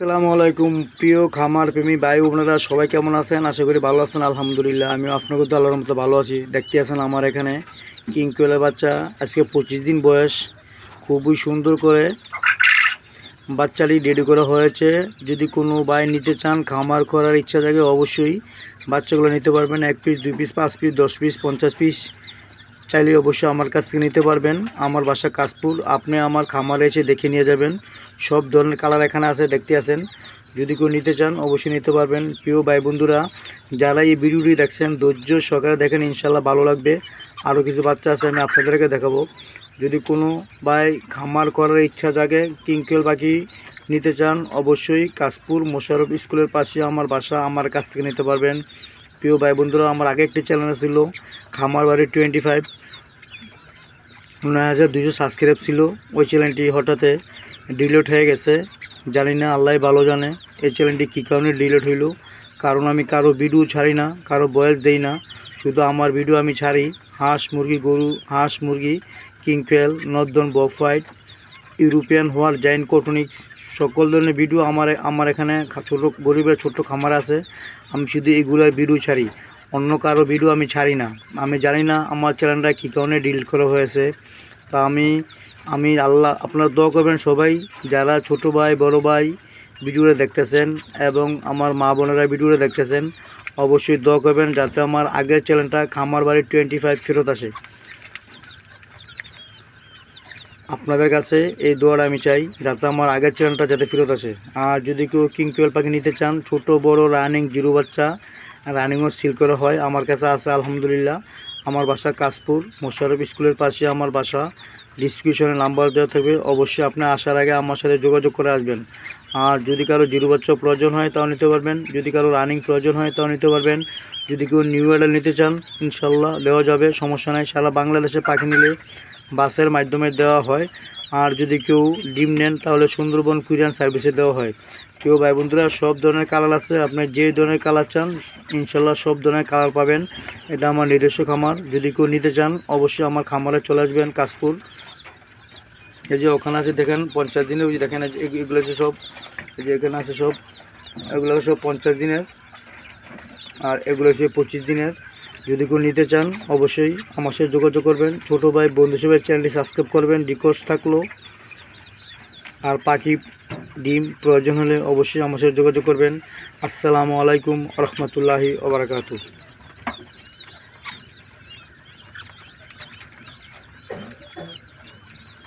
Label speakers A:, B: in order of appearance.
A: আসসালামু আলাইকুম প্রিয় খামার প্রেমী ভাই বোনেরা, সবাই কেমন আছেন? আশা করি ভালো আছেন। আলহামদুলিল্লাহ আমিও আপনার তো আল্লাহর মতো ভালো আছি। দেখতে আছেন আমার এখানে কিং কোয়েলের বাচ্চা, আজকে 25 দিন বয়স, খুবই সুন্দর করে বাচ্চাটি রেডি করা হয়েছে। যদি কোনো ভাই নিতে চান, খামার করার ইচ্ছা থাকে, অবশ্যই বাচ্চাগুলো নিতে পারবেন। 1 piece, 2 piece, 5 piece, 10 piece, 50 piece চাইলে অবশ্যই আমার কাছ থেকে নিতে পারবেন। আমার বাসা কাশপুর, আপনি আমার খামারে এসে দেখে নিয়ে যাবেন। সব ধরনের কালার এখানে আছে, দেখতে আছেন। যদি কেউ নিতে চান অবশ্যই নিতে পারবেন। প্রিয় ভাই বন্ধুরা, যারা এই ভিডিওটি দেখছেন ধৈর্য সহকারে দেখেন, ইনশাল্লাহ ভালো লাগবে। আরও কিছু বাচ্চা আছে, আমি আপনাদেরকে দেখাবো। যদি কোনো ভাই খামার করার ইচ্ছা জাগে, কিং কোয়েল পাখি নিতে চান, অবশ্যই কাশপুর মোশাররফ স্কুলের পাশে আমার বাসা, আমার কাছ থেকে নিতে পারবেন। প্রিয় ভাই বন্ধুরা, আমার আগে একটি চ্যানেল ছিল খামার বাড়ি 25, 9,200 সাবস্ক্রাইব ছিল। ওই চ্যানেলটি হঠাৎ ডিলিট হয়ে গেছে, জানি না, আল্লাহ ভালো জানে এই চ্যানেলটি কী কারণে ডিলিট হইল। কারণ আমি কারো ভিডিও ছাড়ি না, কারো বয়স দেই না, শুধু আমার ভিডিও আমি ছাড়ি। হাঁস মুরগি, গরু, হাঁস মুরগি, কিং কোয়েল, northern bobwhite, European white giant coturnix, সকল ধরনের ভিডিও আমার এখানে ছোটো গরিবের ছোট্ট খামার আছে। আমি শুধু এগুলোর ভিডিও ছাড়ি, অন্য কারো ভিডিও আমি ছাড়ি না। আমি জানি না আমার চ্যানেলটা কী কারণে ডিলিট করা হয়েছে। তা আমি আল্লাহ, আপনারা দোয়া করবেন সবাই, যারা ছোটো ভাই বড় ভাই ভিডিওটা দেখতেছেন এবং আমার মা বোনেরা ভিডিওটা দেখতেছেন, অবশ্যই দোয়া করবেন যাতে আমার আগের চ্যানেলটা খামার বাড়ি 25 ফেরত আসে। আপনাদের কাছে এই দোয়াটা আমি চাই, যাতে আমার আগের চ্যানেলটা যাতে ফেরত আসে। আর যদি কেউ কিং কোয়েল পাখি নিতে চান, ছোট বড় রানিং জিরো বাচ্চা, রানিংও সিল করা হয়, আমার কাছে আছে আলহামদুলিল্লাহ। আমার বাসা কাশপুর মোশাররফ স্কুলের পাশে আমার বাসা। ডিসক্রিপশনে নাম্বার দেওয়া থাকবে, অবশ্যই আপনি আসার আগে আমার সাথে যোগাযোগ করে আসবেন। আর যদি কারো জিরো বাচ্চা প্রয়োজন হয় তাও নিতে পারবেন, যদি কারো রানিং প্রয়োজন হয় তাও নিতে পারবেন। যদি কেউ নিউ অ্যাডাল নিতে চান, ইনশাল্লাহ দেওয়া যাবে, সমস্যা নাই। সারা বাংলাদেশে পাখি নিলে বাসের মাধ্যমে দেওয়া হয়। আর যদি কেউ ডিম নেন তাহলে সুন্দরবন কুরিয়ান সার্ভিসে দেওয়া হয়। কেউ ভাই বন্ধুরা, সব ধরনের কালার আছে, আপনি যে ধরনের কালার চান ইনশাল্লাহ সব ধরনের কালার পাবেন। এটা আমার নিজস্ব খামার, যদি কেউ নিতে চান অবশ্যই আমার খামারে চলে আসবেন কাশপুর। এই যে ওখানে আছে দেখেন 50 দিনের, ওই যে দেখেন এগুলো আছে সব, এই যে এখানে আছে সব, এগুলো সব 50 দিনের, আর এগুলো হচ্ছে 25 দিনের। যদি কেউ নিতে চান অবশ্যই আমার সাথে যোগাযোগ করবেন। ছোটো ভাই বন্ধু হিসেবে চ্যানেলটি সাবস্ক্রাইব করবেন, রিকোয়েস্ট থাকলো। আর পাখি ডিম প্রয়োজন হলে অবশ্যই আমার সাথে যোগাযোগ করবেন। আসসালামু আলাইকুম রহমতুল্লাহি ওয়া বারাকাতুহু।